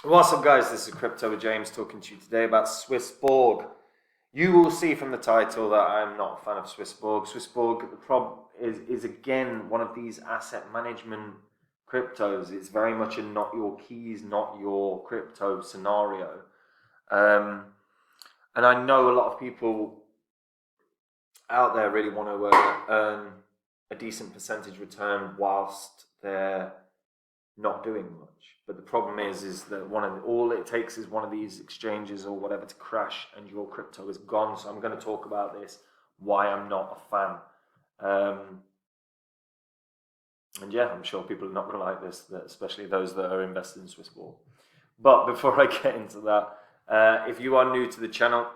What's up, guys? This is Crypto with James talking to you today about SwissBorg. You will see from the title that I'm not a fan of SwissBorg. SwissBorg, the problem is again one of these asset management cryptos. It's very much a not your keys, not your crypto scenario. Um, and I know a lot of people out there really want to earn a decent percentage return whilst they're not doing much. But the problem is that all it takes is one of these exchanges or whatever to crash, and your crypto is gone. So I'm going to talk about this, why I'm not a fan. And yeah, I'm sure people are not going to like this, especially those that are invested in SwissBorg. But before I get into that, if you are new to the channel,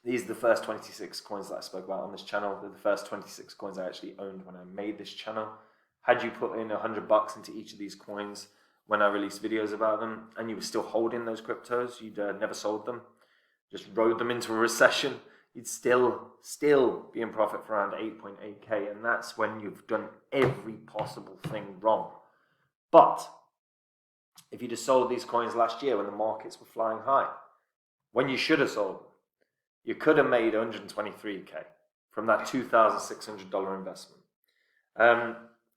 these are the first 26 coins that I spoke about on this channel. They're the first 26 coins I actually owned when I made this channel. Had you put in $100 into each of these coins when I released videos about them, and you were still holding those cryptos, you'd never sold them, just rode them into a recession, you'd still be in profit for around 8.8k, and that's when you've done every possible thing wrong. But if you'd have sold these coins last year when the markets were flying high, when you should have sold them, you could have made 123k from that $2,600 investment.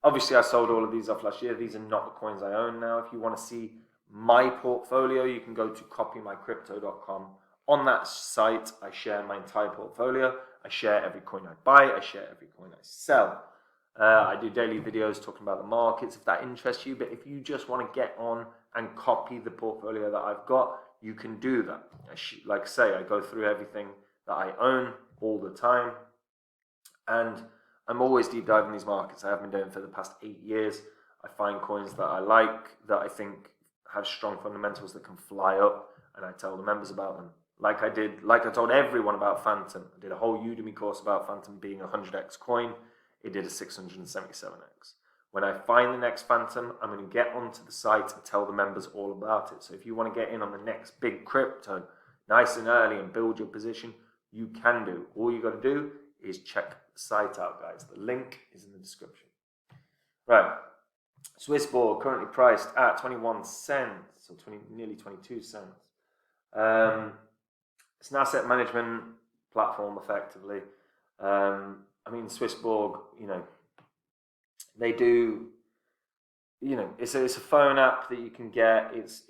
Obviously, I sold all of these off last year. These are not the coins I own now. If you want to see my portfolio, you can go to copymycrypto.com. On that site, I share my entire portfolio. I share every coin I buy. I share every coin I sell. I do daily videos talking about the markets if that interests you. But if you just want to get on and copy the portfolio that I've got, you can do that. Like I say, I go through everything that I own all the time. And I'm always deep diving these markets. I have been doing for the past 8 years. I find coins that I like, that I think have strong fundamentals that can fly up, and I tell the members about them. Like I told everyone about Phantom. I did a whole Udemy course about Phantom being a 100x coin. It did a 677x. When I find the next Phantom, I'm going to get onto the site and tell the members all about it. So if you want to get in on the next big crypto nice and early and build your position, you can do. All you got to do is check the site out, guys. The link is in the description. Right. SwissBorg currently priced at 21 cents, or nearly 22 cents. It's an asset management platform, effectively. I mean, SwissBorg, they do, it's a phone app that you can get. It's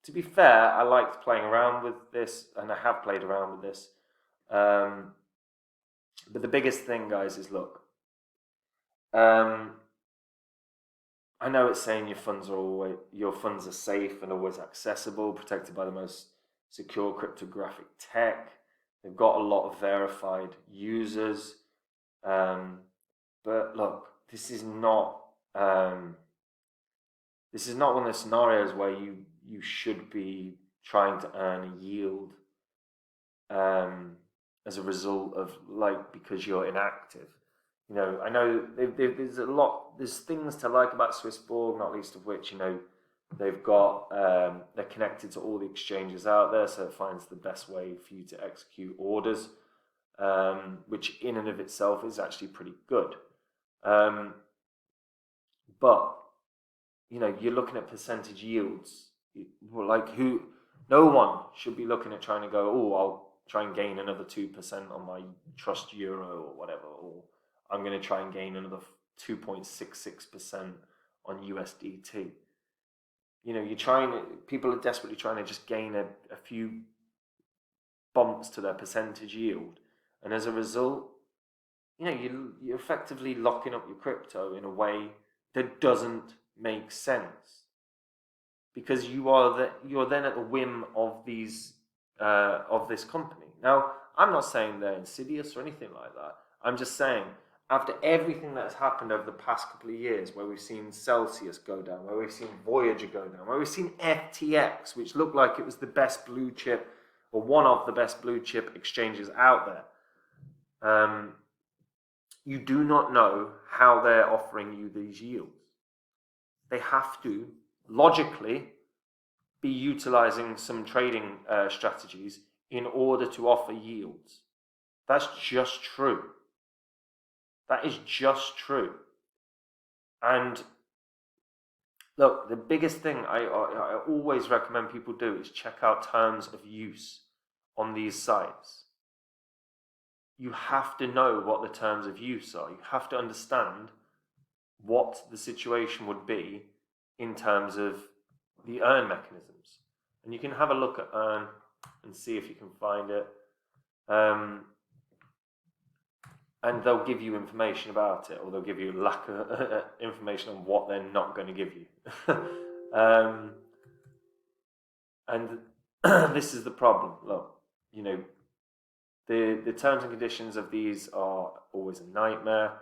to be fair, I liked playing around with this, and I have played around with this. But the biggest thing, guys, is look. I know it's saying your funds are safe and always accessible, protected by the most secure cryptographic tech. They've got a lot of verified users. But look, this is not one of the scenarios where you should be trying to earn a yield as a result of, because you're inactive. I know there's things to like about SwissBorg, not least of which, they've got, they're connected to all the exchanges out there, so it finds the best way for you to execute orders, which in and of itself is actually pretty good. But, you're looking at percentage yields. No one should be looking at trying to go, oh, I'll try and gain another 2% on my Trust Euro or whatever, or I'm going to try and gain another 2.66% on USDT. People are desperately trying to just gain a few bumps to their percentage yield. And as a result, you're effectively locking up your crypto in a way that doesn't make sense. Because you're then at the whim of this company. Now, I'm not saying they're insidious or anything like that. I'm just saying, after everything that has happened over the past couple of years, where we've seen Celsius go down, where we've seen Voyager go down, where we've seen FTX, which looked like it was the best blue chip, or one of the best blue chip exchanges out there, you do not know how they're offering you these yields. They have to, logically, be utilizing some trading strategies in order to offer yields. That's just true. That is just true. And look, the biggest thing I always recommend people do is check out terms of use on these sites. You have to know what the terms of use are. You have to understand what the situation would be in terms of the earn mechanisms. And you can have a look at earn and see if you can find it. And they'll give you information about it, or they'll give you lack of information on what they're not going to give you. And this is the problem. Look, you know, the terms and conditions of these are always a nightmare.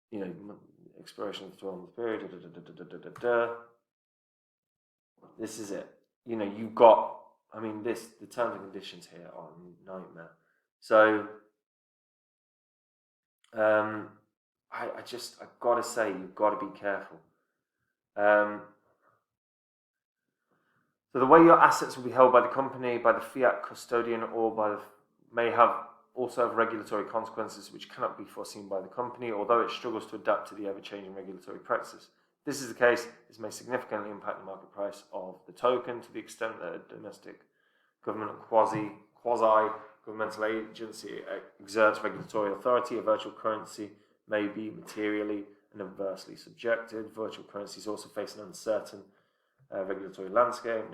You know, expiration of the 12-month period. This is it. You know, you've got. I mean, the terms and conditions here are a nightmare. So, I've got to say, you've got to be careful. So the way your assets will be held by the company, by the fiat custodian, or may also have regulatory consequences which cannot be foreseen by the company, although it struggles to adapt to the ever-changing regulatory practices. If this is the case, this may significantly impact the market price of the token to the extent that a domestic government or quasi-governmental agency exerts regulatory authority. A virtual currency may be materially and adversely subjected. Virtual currencies also face an uncertain regulatory landscape.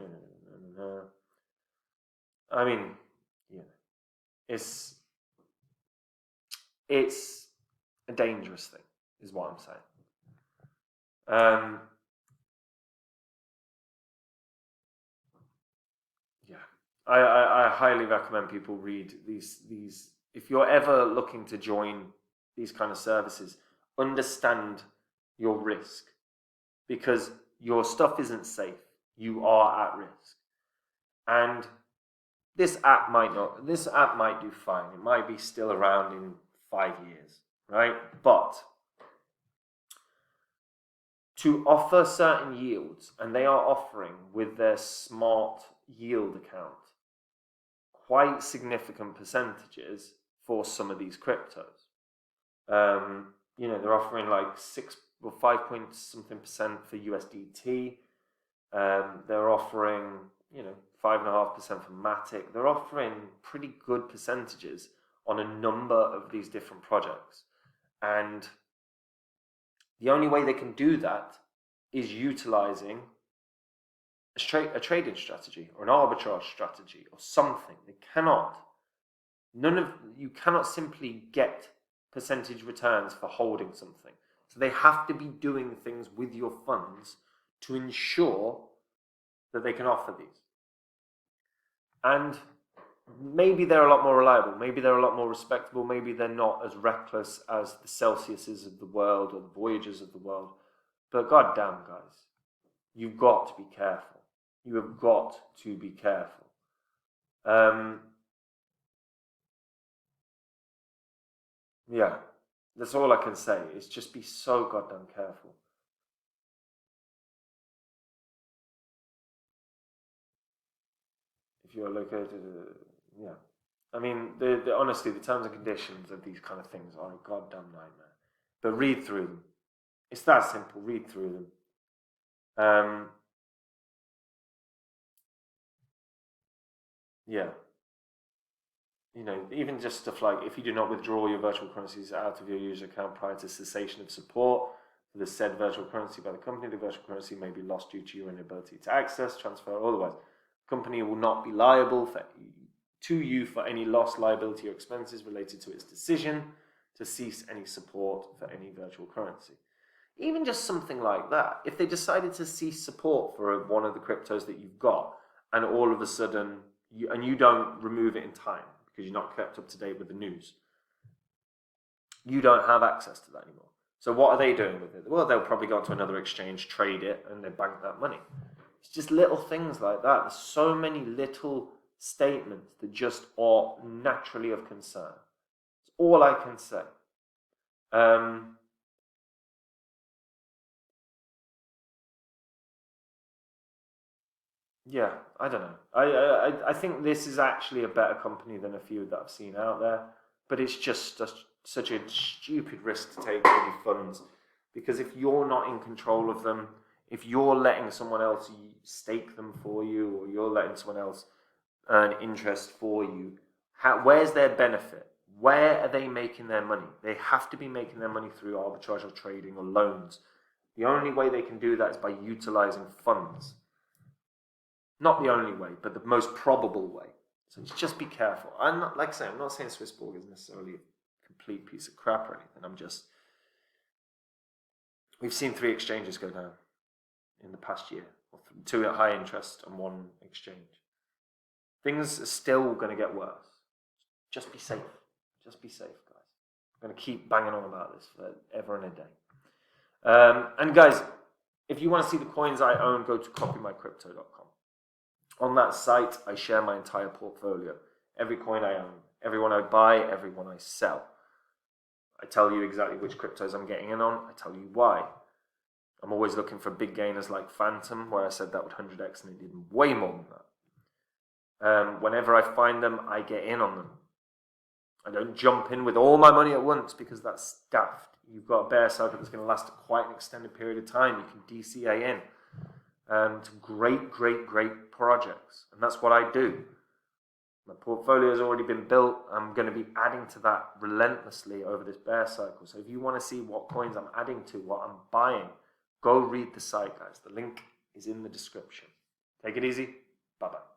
I mean, yeah, it's a dangerous thing, is what I'm saying. Yeah, I highly recommend people read these. If you're ever looking to join these kind of services, understand your risk, because your stuff isn't safe. You are at risk, and this app might do fine. It might be still around in 5 years, right? But to offer certain yields, and they are offering with their smart yield account quite significant percentages for some of these cryptos. You know, they're offering like 5 point something percent for USDT. They're offering, 5.5% for Matic. They're offering pretty good percentages on a number of these different projects. And the only way they can do that is utilizing a trading strategy or an arbitrage strategy or something. You cannot simply get percentage returns for holding something. So they have to be doing things with your funds to ensure that they can offer these. And maybe they're a lot more reliable, maybe they're a lot more respectable, maybe they're not as reckless as the Celsiuses of the world or the Voyagers of the world. But goddamn, guys, you've got to be careful. You have got to be careful. Yeah, that's all I can say, is just be so goddamn careful. If you're located, yeah. I mean, honestly, the terms and conditions of these kind of things are a goddamn nightmare. But read through them. It's that simple. Read through them. Yeah. You know, even just stuff like, if you do not withdraw your virtual currencies out of your user account prior to cessation of support for the said virtual currency by the company, the virtual currency may be lost due to your inability to access, transfer, or otherwise. The company will not be liable to you for any loss, liability, or expenses related to its decision to cease any support for any virtual currency. Even just something like that. If they decided to cease support for one of the cryptos that you've got, and all of a sudden, you don't remove it in time because you're not kept up to date with the news, you don't have access to that anymore. So what are they doing with it? Well, they'll probably go to another exchange, trade it, and they bank that money. It's just little things like that. There's so many little statements that just are naturally of concern. That's all I can say. Yeah, I don't know. I think this is actually a better company than a few that I've seen out there, but it's just such a stupid risk to take with your funds. Because if you're not in control of them, if you're letting someone else stake them for you, or you're letting someone else earn interest for you, where's their benefit? Where are they making their money? They have to be making their money through arbitrage or trading or loans. The only way they can do that is by utilizing funds. Not the only way, but the most probable way. So just be careful. I'm not, like I say, I'm not saying SwissBorg is necessarily a complete piece of crap or anything. We've seen 3 exchanges go down in the past year, or 2 at high interest and 1 exchange. Things are still going to get worse. Just be safe. Just be safe, guys. I'm going to keep banging on about this forever and a day. And guys, if you want to see the coins I own, go to copymycrypto.com. On that site, I share my entire portfolio. Every coin I own, every one I buy, every one I sell. I tell you exactly which cryptos I'm getting in on. I tell you why. I'm always looking for big gainers like Phantom, where I said that would 100x and it did way more than that. Whenever I find them, I get in on them. I don't jump in with all my money at once because that's daft. You've got a bear cycle that's going to last quite an extended period of time. You can DCA in to great projects. And that's what I do. My portfolio has already been built. I'm going to be adding to that relentlessly over this bear cycle. So if you want to see what coins I'm adding to, what I'm buying, go read the site, guys. The link is in the description. Take it easy. Bye-bye.